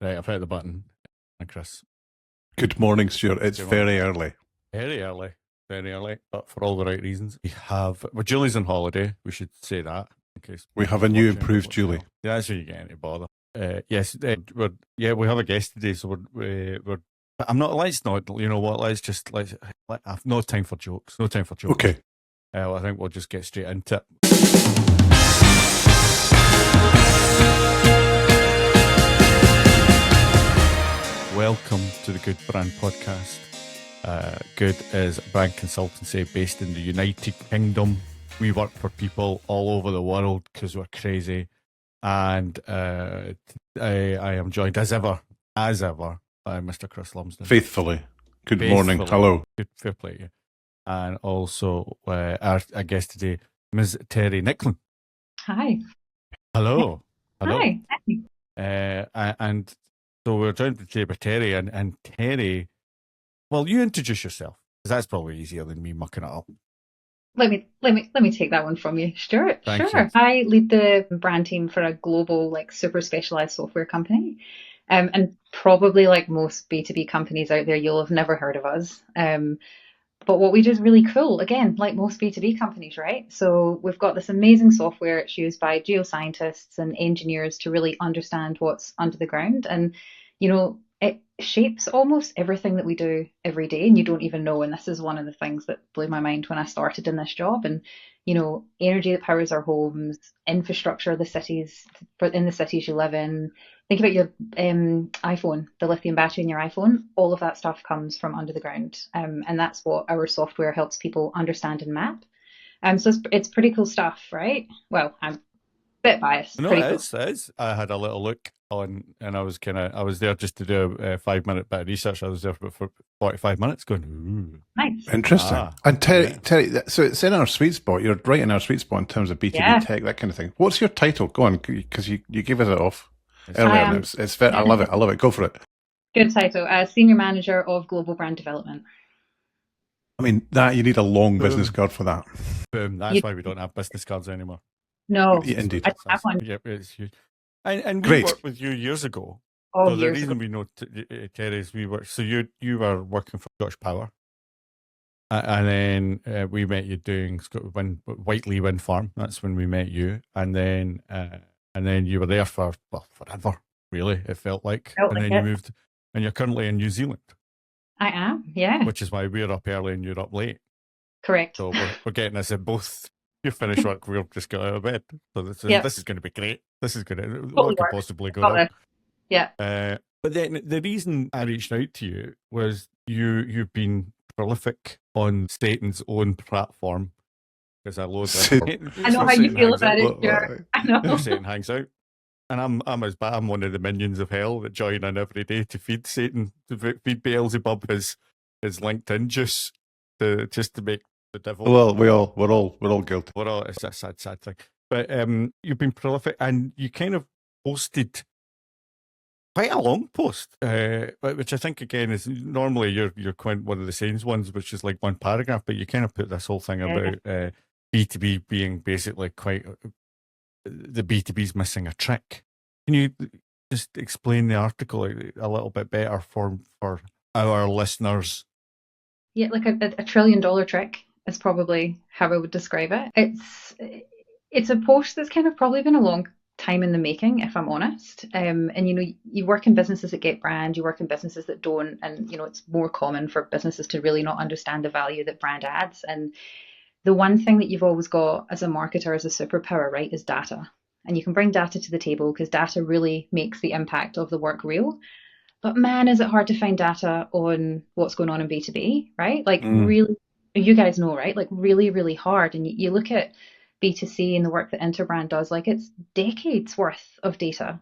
Right, I've hit the button. And Chris. Good morning, Stuart. It's Good very early. Very early. Very early, but for all the right reasons. Well, Julie's on holiday. We should say that in case We have a new watching improved it. Julie. Yeah, that's where you get into bother. Yes, we have a guest today, so we're. I'm not. Let's not. You know what? I've no time for jokes. No time for jokes. Okay. Well, I think we'll just get straight into it. Welcome to the Good Brand Podcast. Good is a brand consultancy based in the United Kingdom. We work for people all over the world because we're crazy. And I am joined as ever by Mr. Chris Lumsden. Faithfully. Good morning. Hello. Good, fair play to you. And also our guest today, Ms. Teri Nicklin. Hi. Hello. Hi. And so we're joined today by Teri, and Teri, well, you introduce yourself, because that's probably easier than me mucking it up. Let me take that one from you, Stuart. Thank Sure. you. I lead the brand team for a global, super specialized software company. And probably like most B2B companies out there, you'll have never heard of us. But what we do is really cool. Again, like most B2B companies, right? So we've got this amazing software. It's used by geoscientists and engineers to really understand what's under the ground. And, it shapes almost everything that we do every day, and you don't even know. And this is one of the things that blew my mind when I started in this job. And, energy that powers our homes, infrastructure, in the cities you live in. Think about your iPhone, the lithium battery in your iPhone. All of that stuff comes from under the ground. And that's what our software helps people understand and map. So it's pretty cool stuff, right? Well, I'm a bit biased. No, it is. I had a little look on, and I was there just to do a 5-minute bit of research. I was there for 45 minutes going, ooh. Nice. Interesting. And Teri, so it's in our sweet spot. You're right in our sweet spot in terms of B2B tech, that kind of thing. What's your title? Go on, because you gave us it off earlier. I love it. I love it. Go for it. Good title. Senior Manager of Global Brand Development. I mean, you need a long business card for that. Boom. That's why we don't have business cards anymore. No. Yeah, indeed. I have one. Yep, it's huge. And we Great. worked with you years ago. Oh, so the years reason ago. we know Teri is we worked. So you were working for Scottish Power, and then we met you doing Whiteley Wind Farm. That's when we met you, and then you were there for forever. Really, it felt like. And then you moved, and you're currently in New Zealand. I am, yeah. Which is why we're up early and you're up late. Correct. So we're getting this in both. You finish work, we'll just get out of bed. So this is going to be great. This is going to what could possibly go wrong. Yeah. But then the reason I reached out to you was you've been prolific on Satan's own platform, because I load that. I know how you feel about it, Stuart. I know. Satan hangs out, and I'm one of the minions of hell that join in every day to feed Satan, to feed Beelzebub his LinkedIn juice, just to make the devil. Well, we're all guilty. It's a sad thing. But you've been prolific, and you kind of posted quite a long post, which I think again is normally you're quite one of the same ones, which is like one paragraph. But you kind of put this whole thing about B2B being basically the B2B's missing a trick. Can you just explain the article a little bit better for our listeners? Yeah, like a $1 trillion trick is probably how I would describe it. It's a post that's kind of probably been a long time in the making, if I'm honest. And you work in businesses that get brand, you work in businesses that don't, and it's more common for businesses to really not understand the value that brand adds. And the one thing that you've always got as a marketer, as a superpower, right, is data. And you can bring data to the table because data really makes the impact of the work real. But man, is it hard to find data on what's going on in B2B, right? Really, you guys know, right? Like really, really hard. And you look at B2C and the work that Interbrand does, it's decades worth of data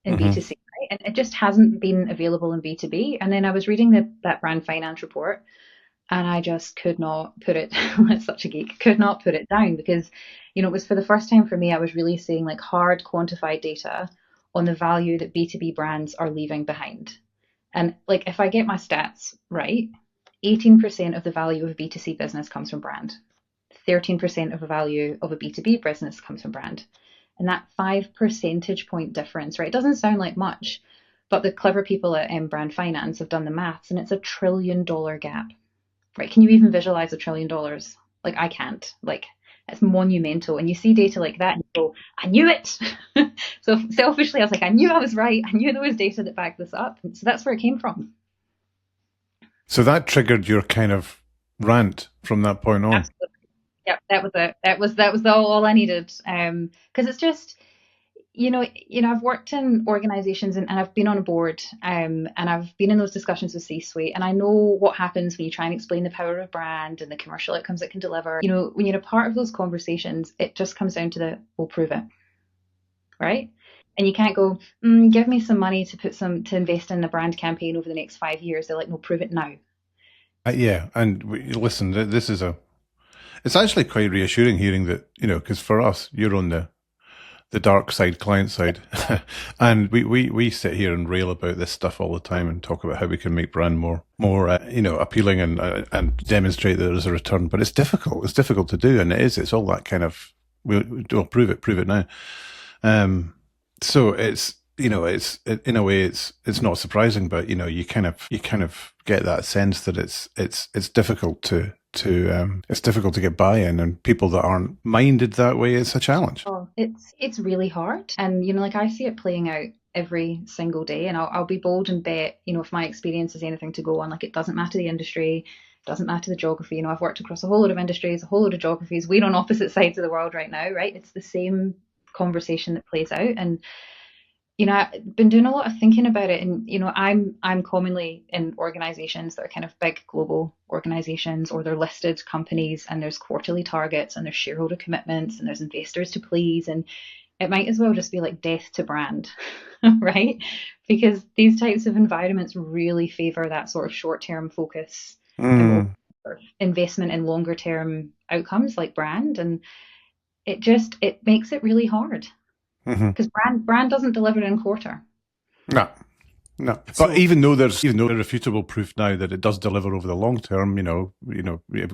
in B2C, right? And it just hasn't been available in B2B. And then I was reading that brand finance report, and I just could not put it, it's such a geek, could not put it down, because, it was for the first time for me, I was really seeing hard quantified data on the value that B2B brands are leaving behind. And if I get my stats right, 18% of the value of a B2C business comes from brand. 13% of the value of a B2B business comes from brand. And that 5 percentage point difference, right? It doesn't sound like much, But the clever people at Brand Finance have done the maths, and it's $1 trillion gap. Right? Can you even visualize $1 trillion? Like, I can't. Like, it's monumental. And you see data like that and you go, I knew it. So selfishly, I was like, I knew I was right. I knew there was data that backed this up. And so that's where it came from. So that triggered your kind of rant from that point on. Absolutely. Yep, that was it. That was all I needed. Because it's just, I've worked in organizations and I've been on a board, and I've been in those discussions with C-suite, and I know what happens when you try and explain the power of brand and the commercial outcomes it can deliver. When you're a part of those conversations, it just comes down to we'll prove it, right? And you can't go, give me some money to invest in a brand campaign over the next 5 years. They're like, no, prove it now. Yeah, and listen, this is it's actually quite reassuring hearing that, because for us, you're on the dark side, client side, and we sit here and rail about this stuff all the time and talk about how we can make brand more appealing and demonstrate that there's a return. But it's difficult. It's difficult to do, and it's all that kind of we'll prove it now. So it's in a way it's not surprising, but you kind of get that sense that it's difficult it's difficult to get buy-in, and people that aren't minded that way, it's a challenge. Oh, it's really hard, and like I see it playing out every single day, and I'll be bold and bet, if my experience is anything to go on, like, it doesn't matter the industry, it doesn't matter the geography. I've worked across a whole lot of industries, a whole lot of geographies. We're on opposite sides of the world right now, right? It's the same conversation that plays out, and I've been doing a lot of thinking about it, and I'm commonly in organizations that are kind of big global organizations, or they're listed companies, and there's quarterly targets, and there's shareholder commitments, and there's investors to please, and it might as well just be like death to brand, right? Because these types of environments really favor that sort of short-term focus and investment in longer-term outcomes like brand, and it makes it really hard. Because brand doesn't deliver in quarter. No, but even though there's irrefutable proof now that it does deliver over the long term,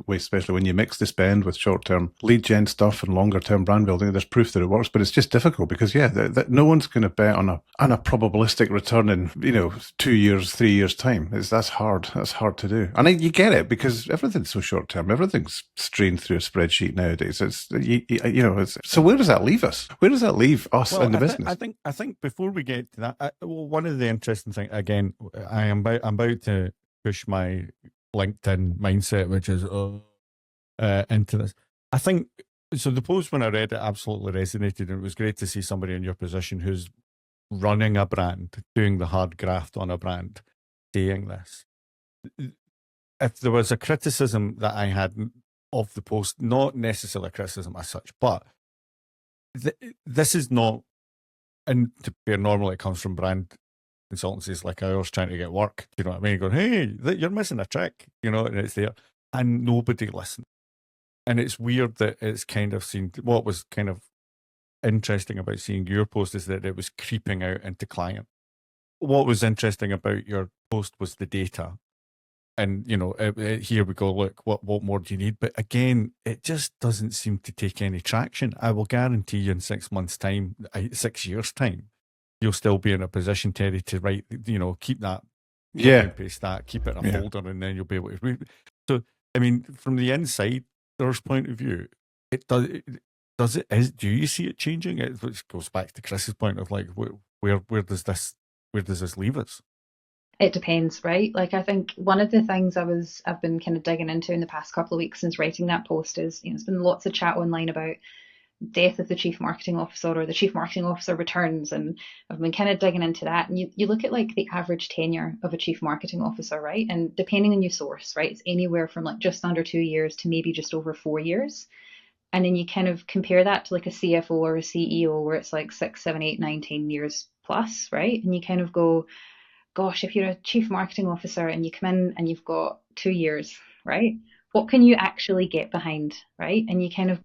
especially when you mix the spend with short term lead gen stuff and longer term brand building, there's proof that it works. But it's just difficult because no one's going to bet on a probabilistic return in 2 years, 3 years time. That's hard. That's hard to do, and you get it because everything's so short term. Everything's strained through a spreadsheet nowadays. So where does that leave us? Where does that leave us in the business? I think before we get to that, one of the interesting thing, again, I'm about to push my LinkedIn mindset, which is into this. I think so. The post, when I read it, absolutely resonated, and it was great to see somebody in your position who's running a brand, doing the hard graft on a brand, saying this. If there was a criticism that I had of the post, not necessarily a criticism as such, but this is not, and to be normally it comes from brand consultancies like ours trying to get work, you know what I mean? Going, hey, you're missing a trick, and it's there, and nobody listened. And it's weird that it's kind of seen. What was kind of interesting about seeing your post is that it was creeping out into client. What was interesting about your post was the data, and here we go. Look, what more do you need? But again, it just doesn't seem to take any traction. I will guarantee you, in 6 months' time, 6 years' time, you'll still be in a position, Teri, to write, keep that, paste that, keep it in a folder, and then you'll be able to read. So, I mean, from the insider's point of view, do you see it changing? It goes back to Chris's point of like, where does this leave us? It depends, right? Like, I think one of the things I've been kind of digging into in the past couple of weeks since writing that post is, there's been lots of chat online about death of the chief marketing officer, or the chief marketing officer returns, and I've been kind of digging into that. And you look at like the average tenure of a chief marketing officer, right? And depending on your source, right, it's anywhere from like just under 2 years to maybe just over 4 years. And then you kind of compare that to like a CFO or a CEO where it's like 6, 7, 8, 9, 10 years plus, right? And you kind of go, gosh, if you're a chief marketing officer and you come in and you've got 2 years, right, what can you actually get behind, right? And you kind of,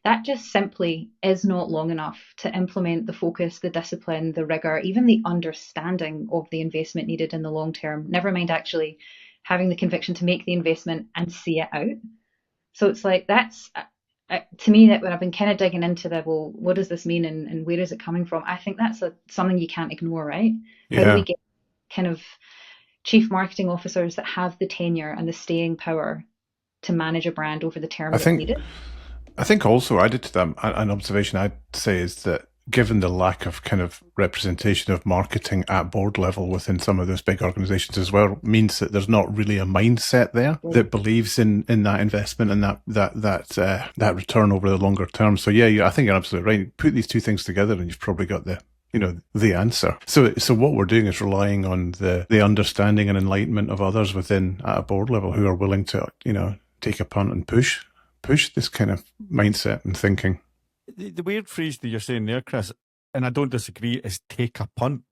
that just simply is not long enough to implement the focus, the discipline, the rigor, even the understanding of the investment needed in the long term, never mind actually having the conviction to make the investment and see it out. So it's like, that's, to me, that when I've been kind of digging into what does this mean and where is it coming from? I think that's something you can't ignore, right? Yeah. How do we get kind of chief marketing officers that have the tenure and the staying power to manage a brand over the term that's needed. I think also added to that, an observation I'd say is that given the lack of kind of representation of marketing at board level within some of those big organizations as well, means that there's not really a mindset there that believes in that investment and that return over the longer term. So yeah, I think you're absolutely right. Put these two things together and you've probably got the answer. So what we're doing is relying on the understanding and enlightenment of others within at a board level who are willing to, take a punt and push this kind of mindset and thinking. The weird phrase that you're saying there, Chris, and I don't disagree, is take a punt.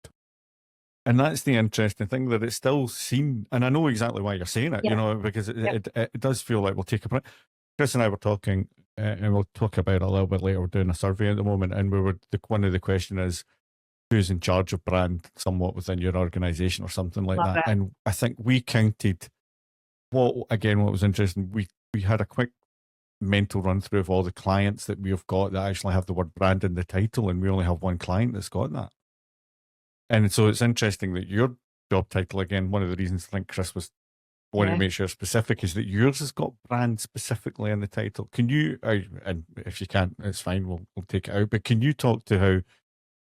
And that's the interesting thing, that it's still seen, and I know exactly why you're saying it, because it does feel like we'll take a punt. Chris and I were talking, and we'll talk about it a little bit later. We're doing a survey at the moment, and one of the question is, who's in charge of brand somewhat within your organisation or something like that. And I think we counted, what was interesting, we had a quick mental run through of all the clients that we've got that actually have the word brand in the title, and we only have one client that's got that. And so it's interesting that your job title, again, one of the reasons I think Chris was wanting to make sure specific, is that yours has got brand specifically in the title. Can you, and if you can't, it's fine, we'll take it out, but can you talk to how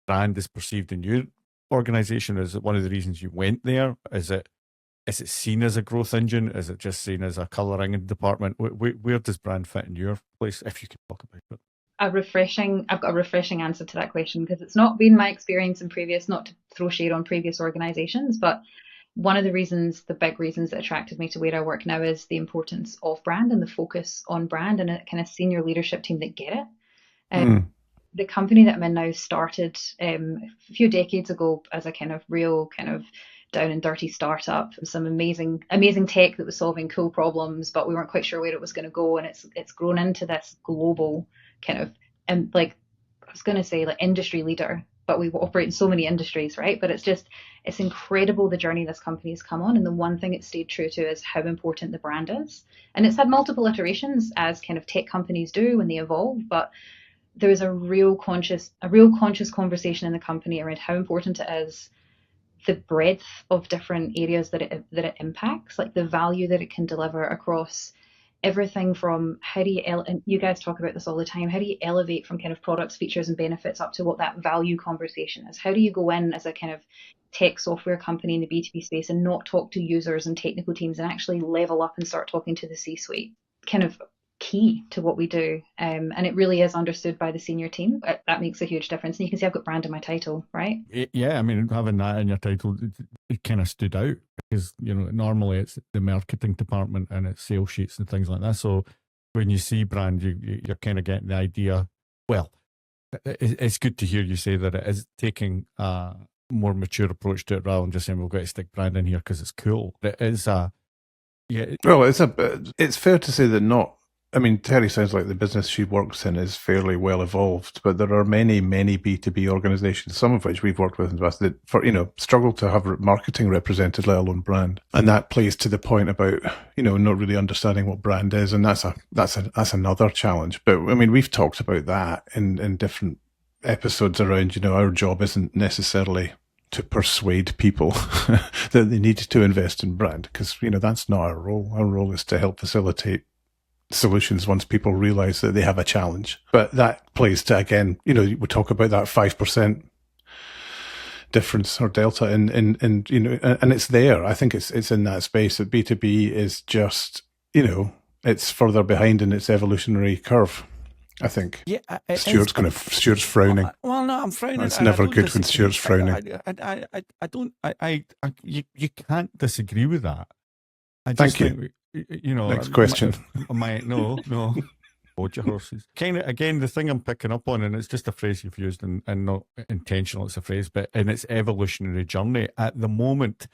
brand is perceived in your organisation? Is it one of the reasons you went there? Is it seen as a growth engine? Is it just seen as a colouring department? Where does brand fit in your place, if you can talk about it? I've got a refreshing answer to that question, because it's not been my experience in previous, not to throw shade on previous organisations, but one of the big reasons that attracted me to where I work now is the importance of brand and the focus on brand, and a kind of senior leadership team that get it. The company that I'm in now started a few decades ago as a kind of real kind of down and dirty startup, some amazing tech that was solving cool problems, but we weren't quite sure where it was going to go, and it's grown into this global kind of industry leader. But we operate in so many industries, right? But it's incredible the journey this company has come on, and the one thing it stayed true to is how important the brand is. And it's had multiple iterations, as kind of tech companies do when they evolve, but there is a real conscious conversation in the company around how important it is, the breadth of different areas that it impacts, like the value that it can deliver across everything from how do you, and you guys talk about this all the time, how do you elevate from kind of products, features and benefits up to what that value conversation is? How do you go in as a kind of tech software company in the B2B space and not talk to users and technical teams and actually level up and start talking to the C-suite? Kind of key to what we do, and it really is understood by the senior team. That makes a huge difference, and you can see I've got brand in my title, right? Yeah, I mean, having that in your title, it kind of stood out, because normally it's the marketing department and it's sales sheets and things like that. So when you see brand, you're kind of getting the idea. Well, it's good to hear you say that it is taking a more mature approach to it, rather than just saying we've got to stick brand in here because it's cool. It is well, it's fair to say that not. I mean, Teri sounds like the business she works in is fairly well evolved, but there are many, many B2B organizations, some of which we've worked with in the past, that struggle to have marketing represented, let alone brand. And that plays to the point about, not really understanding what brand is. And that's another challenge. But I mean, we've talked about that in different episodes around, our job isn't necessarily to persuade people that they need to invest in brand, because, that's not our role. Our role is to help facilitate solutions once people realize that they have a challenge. But that plays to, again, we talk about that 5% difference or delta and it's there. I think it's in that space that B2B is just, it's further behind in its evolutionary curve, I think. Yeah, Stuart's frowning. Well, no, I'm frowning. It's never good when Stuart's frowning. You can't disagree with that. Thank you. Next question. No. Hold your horses. Kind of, again, the thing I'm picking up on, and it's just a phrase you've used, and not intentional, it's a phrase, but in its evolutionary journey, at the moment,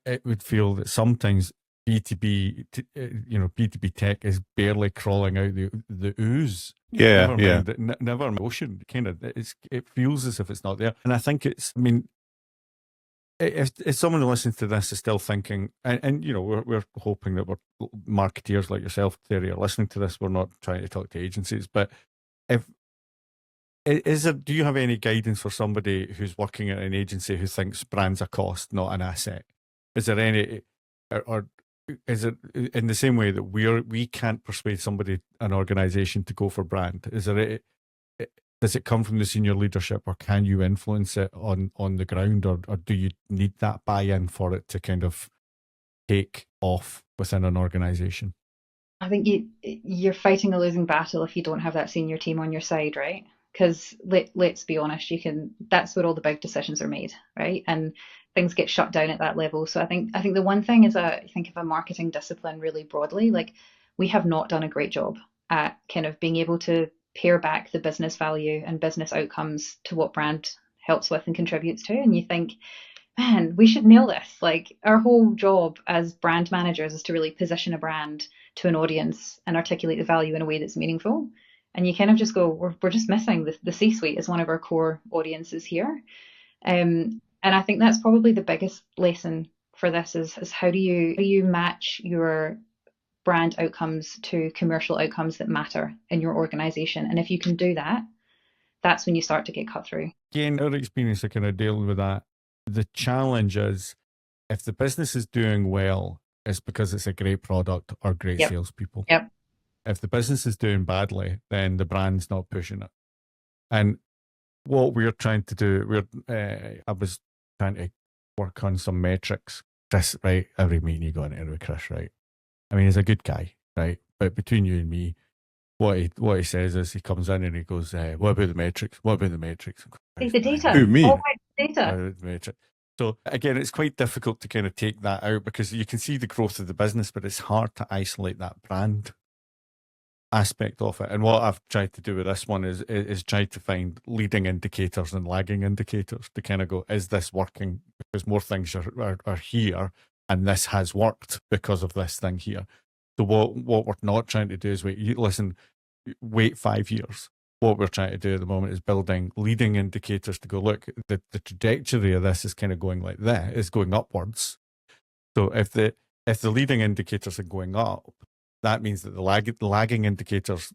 it would feel that sometimes B2B, B2B tech is barely crawling out the ooze. Yeah, Never motion. Kind of, it feels as if it's not there. And I think if someone who listens to this is still thinking, and we're hoping that we're marketeers like yourself, Teri, are listening to this. We're not trying to talk to agencies, but if Do you have any guidance for somebody who's working at an agency who thinks brand's a cost, not an asset? Is there any, or is it in the same way that we can't persuade somebody, an organization, to go for brand? Does it come from the senior leadership, or can you influence it on the ground, or do you need that buy-in for it to kind of take off within an organization? I think you're fighting a losing battle if you don't have that senior team on your side, right? Because let's be honest, that's where all the big decisions are made, right? And things get shut down at that level. So I think the one thing is, I think of a marketing discipline really broadly, like we have not done a great job at kind of being able to pair back the business value and business outcomes to what brand helps with and contributes to. And you think, man, we should nail this. Like our whole job as brand managers is to really position a brand to an audience and articulate the value in a way that's meaningful. And you kind of just go, we're just missing the C-suite as one of our core audiences here. And I think that's probably the biggest lesson for this is how do you match your brand outcomes to commercial outcomes that matter in your organization. And if you can do that, that's when you start to get cut through. Again, our experience of kind of dealing with that, the challenge is if the business is doing well, it's because it's a great product or great salespeople. Yep. If the business is doing badly, then the brand's not pushing it. And what we're trying to do, I was trying to work on some metrics. Chris, right? Every meeting you go into with Chris, right? I mean, he's a good guy, right? But between you and me, what he says is he comes in and he goes, what about the metrics? What about the metrics? The data. Who, me? All about data. The metrics. So again, it's quite difficult to kind of take that out because you can see the growth of the business, but it's hard to isolate that brand aspect of it. And what I've tried to do with this one is try to find leading indicators and lagging indicators to kind of go, is this working? Because more things are here, and this has worked because of this thing here. So what we're not trying to do is wait 5 years. What we're trying to do at the moment is building leading indicators to go, look, the trajectory of this is kind of going like that, is going upwards. So if the leading indicators are going up, that means that the lagging indicators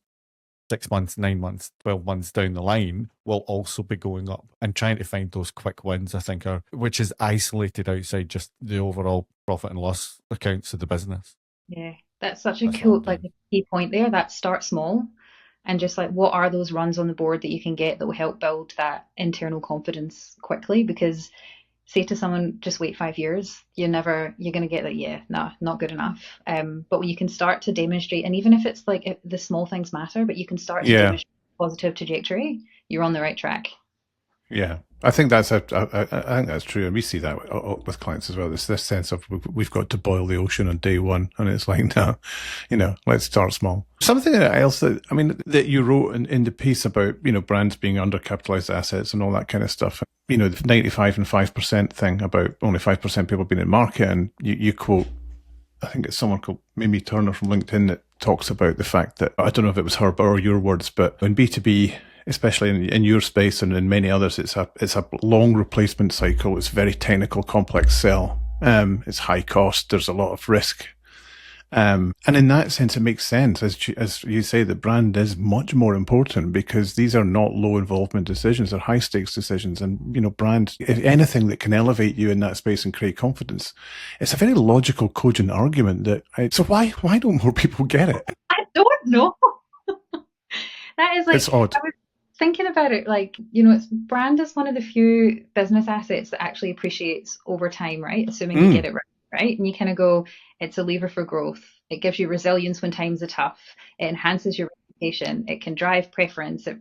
6 months, 9 months, 12 months down the line will also be going up. And trying to find those quick wins, I think, which is isolated outside just the overall profit and loss accounts of the business. Yeah, that's such a cool, like a key point there. That start small and just like, what are those runs on the board that you can get that will help build that internal confidence quickly? Because say to someone, just wait 5 years, you're going to get that, not good enough. But when you can start to demonstrate, and even if it's like the small things matter, but you can start to demonstrate a positive trajectory, you're on the right track. Yeah, I think that's true, and we see that with clients as well. There's this sense of we've got to boil the ocean on day one, and it's like, no, let's start small. Something else that you wrote in the piece about brands being undercapitalized assets and all that kind of stuff. The 95 and 5% thing about only 5% people being in market, and you quote, I think it's someone called Mimi Turner from LinkedIn that talks about the fact that, I don't know if it was her or your words, but in B2B, especially in your space and in many others, it's a long replacement cycle. It's very technical, complex sell. It's high cost. There's a lot of risk. And in that sense, it makes sense. As you say, the brand is much more important because these are not low involvement decisions. They're high stakes decisions. And, brand, if anything that can elevate you in that space and create confidence, it's a very logical, cogent argument so why don't more people get it? I don't know. That is like, it's odd. I was thinking about it, like, brand is one of the few business assets that actually appreciates over time, right? Assuming you get it right? And you kind of go, it's a lever for growth. It gives you resilience when times are tough. It enhances your reputation. It can drive preference. It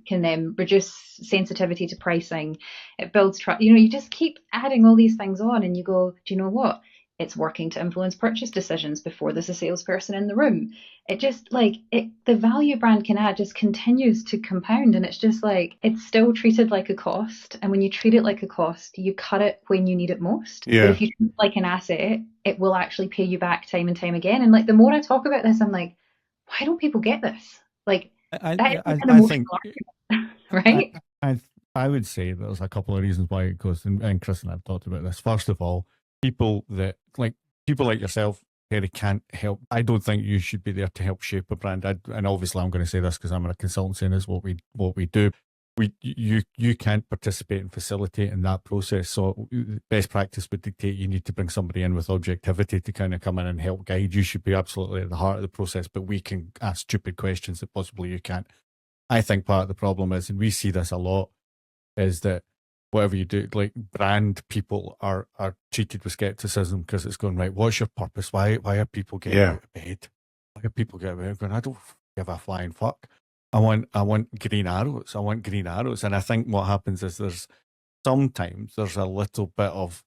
can reduce sensitivity to pricing. It builds trust. You just keep adding all these things on, and you go, do you know what? It's working to influence purchase decisions before there's a salesperson in the room. It just the value brand can add just continues to compound, and it's just like, it's still treated like a cost. And when you treat it like a cost, you cut it when you need it most. Yeah. But if you treat it like an asset, it will actually pay you back time and time again. And like, the more I talk about this, I'm like, why don't people get this? Like, that is an emotional argument, right? I would say there's a couple of reasons why it goes, and Chris and I've talked about this. First of all, people like yourself, Teri, can't help. I don't think you should be there to help shape a brand. And obviously I'm going to say this because I'm a consultant, and it's what we do. you can't participate and facilitate in that process. So best practice would dictate you need to bring somebody in with objectivity to kind of come in and help guide. You should be absolutely at the heart of the process, but we can ask stupid questions that possibly you can't. I think part of the problem is, and we see this a lot, is that whatever you do, like brand people are treated with skepticism because it's going, right, what's your purpose? Why are people getting out of bed? Why are people getting out of bed going, I don't give a flying fuck. I want green arrows. I want green arrows. And I think what happens is sometimes there's a little bit of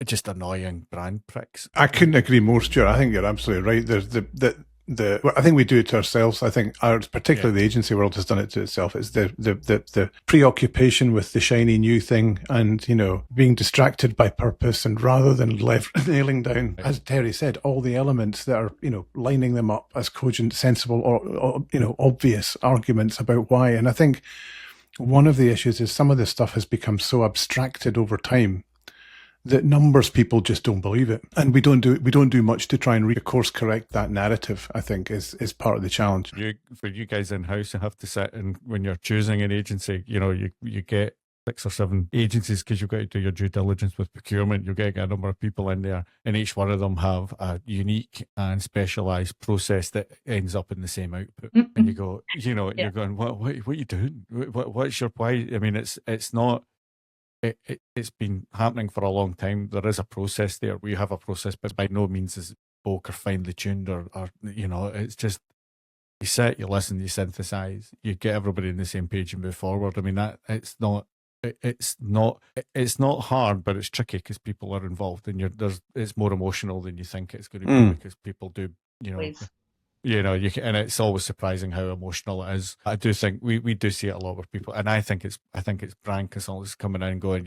just annoying brand pricks. I couldn't agree more, Stuart. I think you're absolutely right. There's I think we do it to ourselves. I think particularly the agency world has done it to itself. It's the preoccupation with the shiny new thing and, being distracted by purpose, and rather than nailing down, as Teri said, all the elements that are, lining them up as cogent, sensible, or obvious arguments about why. And I think one of the issues is some of this stuff has become so abstracted over time that numbers people just don't believe it, and we don't do much to try and course correct that narrative. I think is part of the challenge. For you guys in house, you have to sit, and when you're choosing an agency, you get 6 or 7 agencies because you've got to do your due diligence with procurement. You'll get a number of people in there, and each one of them have a unique and specialised process that ends up in the same output. And you go, you're going, what are you doing? What's your why? I mean, it's not. It's been happening for a long time. There is a process there. We have a process, but by no means is folk are finely tuned or it's just you sit, you listen, you synthesize, you get everybody on the same page and move forward. I mean, that it's not hard, but it's tricky because people are involved, and it's more emotional than you think it's going to be because people do, Please. And it's always surprising how emotional it is. I do think we do see it a lot with people, and I think it's brand consultants coming in and going,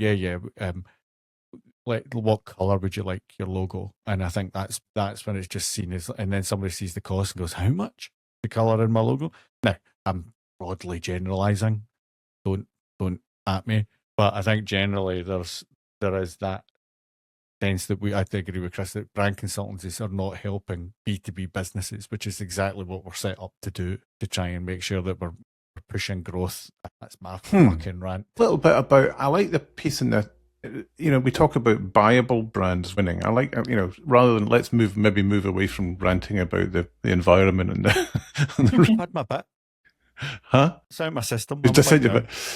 like, what color would you like your logo? And I think that's when it's just seen as, and then somebody sees the cost and goes, how much the color in my logo? Now, I'm broadly generalizing. Don't at me, but I think generally there is that sense that I agree with Chris that brand consultancies are not helping B2B businesses, which is exactly what we're set up to do, to try and make sure that we're pushing growth. That's my fucking rant. A little bit about, I like the piece in the, we talk about buyable brands winning. I like, rather than let's move away from ranting about the environment and I've had my bit. Huh? It's out my system.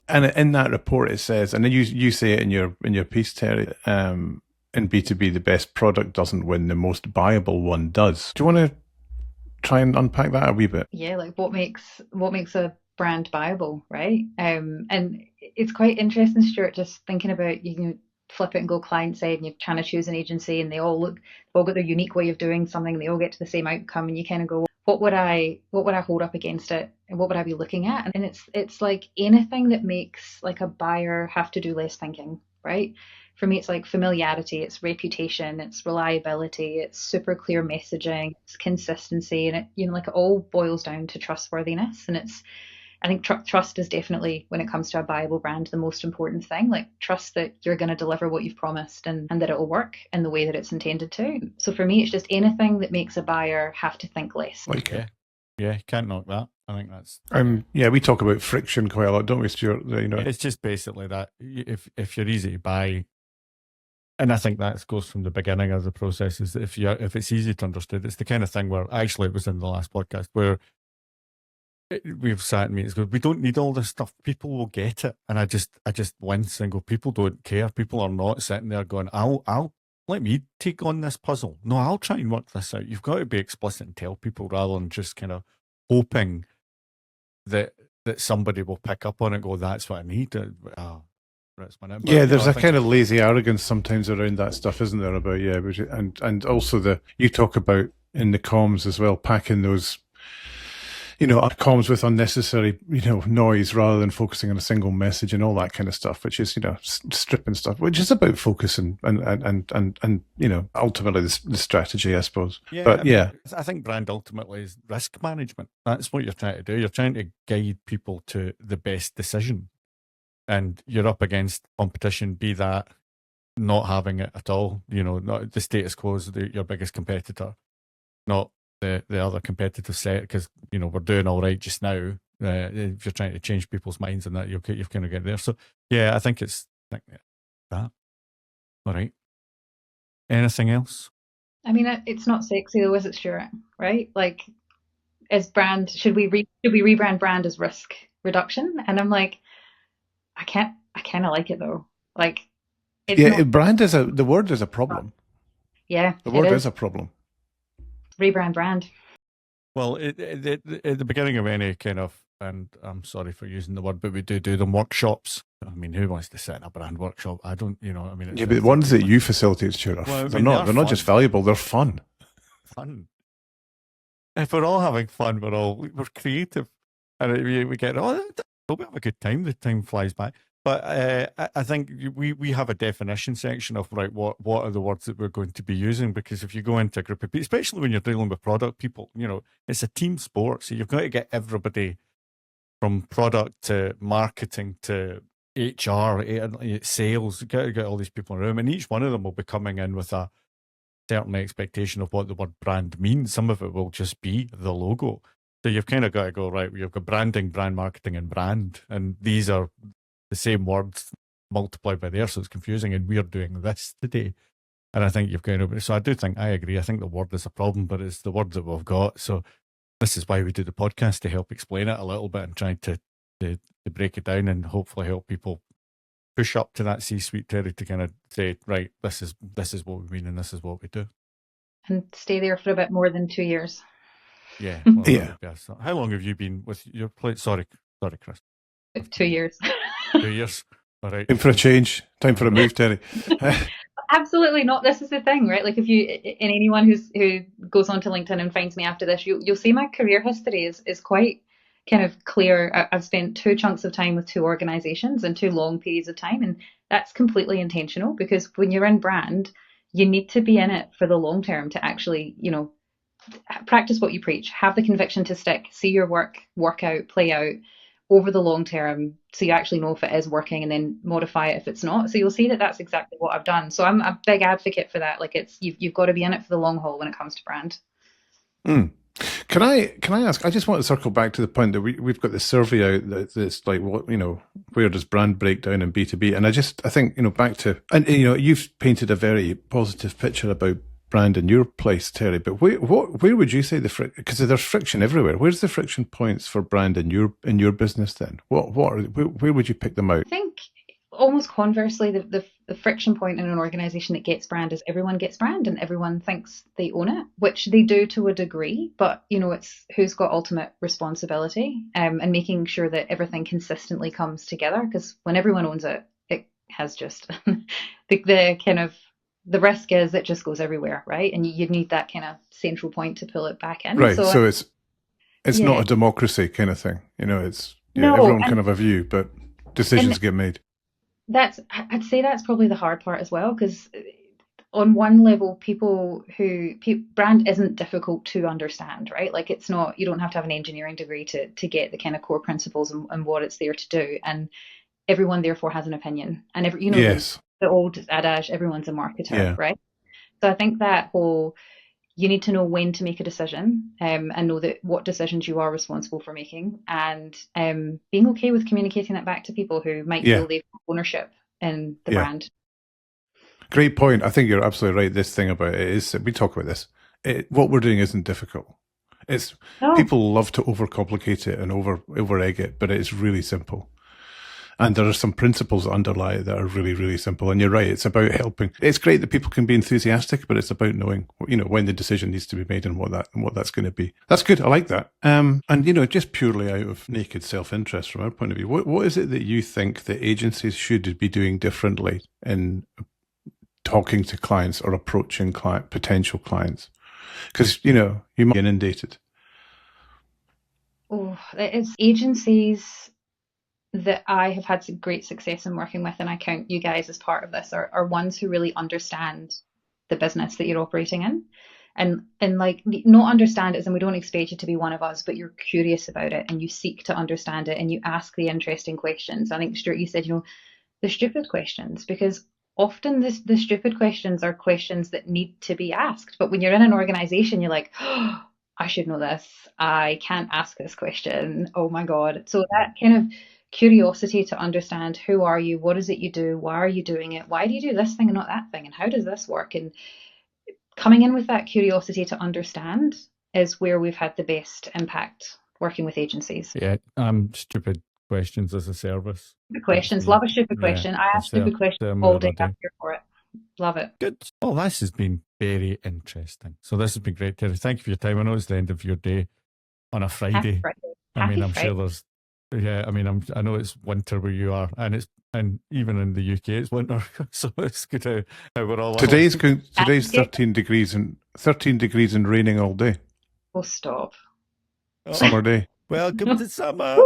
And in that report it says, and then you say it in your piece, Teri, in B2B, the best product doesn't win, the most buyable one does. Do you want to try and unpack that a wee bit? Yeah, like what makes a brand buyable, right? And it's quite interesting, Stuart, just thinking about, you can flip it and go client side, and you're trying to choose an agency, and they've all got their unique way of doing something, and they all get to the same outcome, and you kind of go, what would I hold up against it, and what would I be looking at? And it's like anything that makes like a buyer have to do less thinking, right? For me, it's like familiarity, it's reputation, it's reliability, it's super clear messaging, it's consistency, and it all boils down to trustworthiness. And I think trust is definitely, when it comes to a buyable brand, the most important thing. Like, trust that you're going to deliver what you've promised, and that it will work in the way that it's intended to. So for me, it's just anything that makes a buyer have to think less. Yeah, can't knock that. I think that's. We talk about friction quite a lot, don't we, Stuart? It's just basically that if you're easy to buy. And I think that goes from the beginning of the process, is that if it's easy to understand, it's the kind of thing where, actually it was in the last podcast where we've sat in meetings, we don't need all this stuff. People will get it. And I just wince and go, people don't care. People are not sitting there going, I'll let me take on this puzzle. No, I'll try and work this out. You've got to be explicit and tell people, rather than just kind of hoping that somebody will pick up on it and go, that's what I need. There's a kind of lazy arrogance sometimes around that stuff, isn't there? About and also you talk about in the comms as well, packing those, comms with unnecessary, noise, rather than focusing on a single message and all that kind of stuff, which is, stripping stuff, which is about focus and ultimately the strategy, I suppose. I think brand ultimately is risk management. That's what you're trying to do. You're trying to guide people to the best decision. And you're up against competition, be that not having it at all, not the status quo is your biggest competitor, not the other competitive set, because, we're doing all right just now. if you're trying to change people's minds and that, you've kind of get there. So yeah, I think that. All right. Anything else? I mean, it's not sexy though, is it, Stuart? Right? Like, as brand, should we rebrand brand as risk reduction? And I'm like, I kind of like it though. Like, it's not, brand the word is a problem. Yeah, the word is a problem. Rebrand brand. Well, at the beginning of any kind of, and I'm sorry for using the word, but we do them workshops. I mean, who wants to sit in a brand workshop? I don't, I mean. But the ones that you facilitate, Stuart, they're not just valuable, they're fun. Fun. If we're all having fun, we're creative. And we get, we'll have a good time. The time flies by. But I think we have a definition section of, right, what are the words that we're going to be using? Because if you go into a group of people, especially when you're dealing with product people, it's a team sport. So you've got to get everybody from product to marketing to HR, sales, you've got to get all these people in a room. And each one of them will be coming in with a certain expectation of what the word brand means. Some of it will just be the logo. So you've kind of got to go, right, you've got branding, brand marketing, and brand. And these are the same words multiplied by there, so it's confusing, and we're doing this today. And I think you've kind of, so I agree. I think the word is a problem, but it's the word that we've got. So this is why we do the podcast, to help explain it a little bit and try to break it down and hopefully help people push up to that C-suite, Teri, to kind of say, right, this is what we mean and this is what we do. And stay there for a bit more than 2 years. Yeah. Well, yeah. How long have you been with your plate? Sorry, Chris. 2 years. 2 years. All right. Time for a change. Time for a move, Teri. Absolutely not. This is the thing, right? Like, if you, and anyone who goes onto LinkedIn and finds me after this, you'll see my career history is quite kind of clear. I've spent 2 chunks of time with 2 organizations and 2 long periods of time, and that's completely intentional, because when you're in brand, you need to be in it for the long term to actually, practice what you preach, have the conviction to stick, see your work out, play out over the long term, so you actually know if it is working, and then modify it if it's not. So you'll see that that's exactly what I've done. So I'm a big advocate for that. Like, you've got to be in it for the long haul when it comes to brand. Can I ask? I just want to circle back to the point that we've got this survey out that's like, what, where does brand break down in B2B? And I think back to, and you've painted a very positive picture about brand in your place, Teri. But where would you say because there's friction everywhere. Where's the friction points for brand in your business then? Where would you pick them out? I think almost conversely, the friction point in an organization that gets brand is everyone gets brand and everyone thinks they own it, which they do to a degree, but it's who's got ultimate responsibility, and making sure that everything consistently comes together, because when everyone owns it, it has just the kind of, the risk is it just goes everywhere, right? And you need that kind of central point to pull it back in. Right. So it's not a democracy kind of thing. It's everyone can have a view, but decisions get made. I'd say that's probably the hard part as well, because on one level, brand isn't difficult to understand, right? Like, it's not, you don't have to have an engineering degree to get the kind of core principles and what it's there to do. And everyone therefore has an opinion. And yes. The old adage, everyone's a marketer, right? So I think that whole, you need to know when to make a decision, and know that what decisions you are responsible for making, and being okay with communicating that back to people who might feel they've got ownership in the brand. Great point. I think you're absolutely right. This thing about it is, we talk about this, what we're doing isn't difficult. People love to overcomplicate it and over egg it, but it's really simple. And there are some principles that underlie it that are really, really simple. And you're right, it's about helping. It's great that people can be enthusiastic, but it's about knowing, when the decision needs to be made and what that's going to be. That's good. I like that. And just purely out of naked self-interest from our point of view, what is it that you think that agencies should be doing differently in talking to clients or approaching potential clients? Because, you might be inundated. Oh, it's agencies that I have had some great success in working with, and I count you guys as part of this, are ones who really understand the business that you're operating in, and like, not understand it as in we don't expect you to be one of us, but you're curious about it and you seek to understand it and you ask the interesting questions. I think, Stuart, you said, the stupid questions, because often the stupid questions are questions that need to be asked. But when you're in an organization, you're like, oh, I should know this. I can't ask this question. Oh my God. So that kind of curiosity to understand, who are you? What is it you do? Why are you doing it? Why do you do this thing and not that thing? And how does this work? And coming in with that curiosity to understand is where we've had the best impact working with agencies. Yeah, stupid questions as a service. Stupid questions. Love a stupid question. I ask stupid questions all day. I'm here for it. Love it. Good. Well, this has been very interesting. So this has been great, Teri. Thank you for your time. I know it's the end of your day on a Friday. Happy Friday. I mean, I'm Friday. sure there's. Yeah, I mean, I know it's winter where you are, and even in the UK it's winter, so it's good how we're all. Today's 13 degrees and raining all day. Oh, stop. Summer day. Welcome to summer.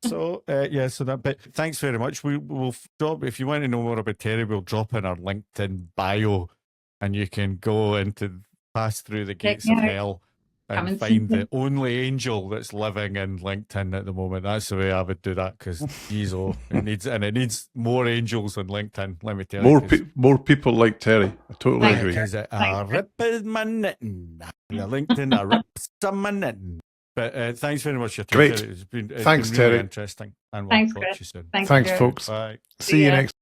So so that. But thanks very much. We'll drop, if you want to know more about Teri, we'll drop in our LinkedIn bio, and you can go pass through the gates of hell and find the only angel that's living in LinkedIn at the moment. That's the way I would do that, because it needs more angels on LinkedIn. Let me tell you, more people like Teri. I totally agree. Because I rip my knitting. The LinkedIn, I rip some my knitting. But thanks very much for your time. Great. It's been Thanks, really Teri. interesting. And we'll Thanks, talk Chris. to you soon. Thanks, folks. Bye. See you next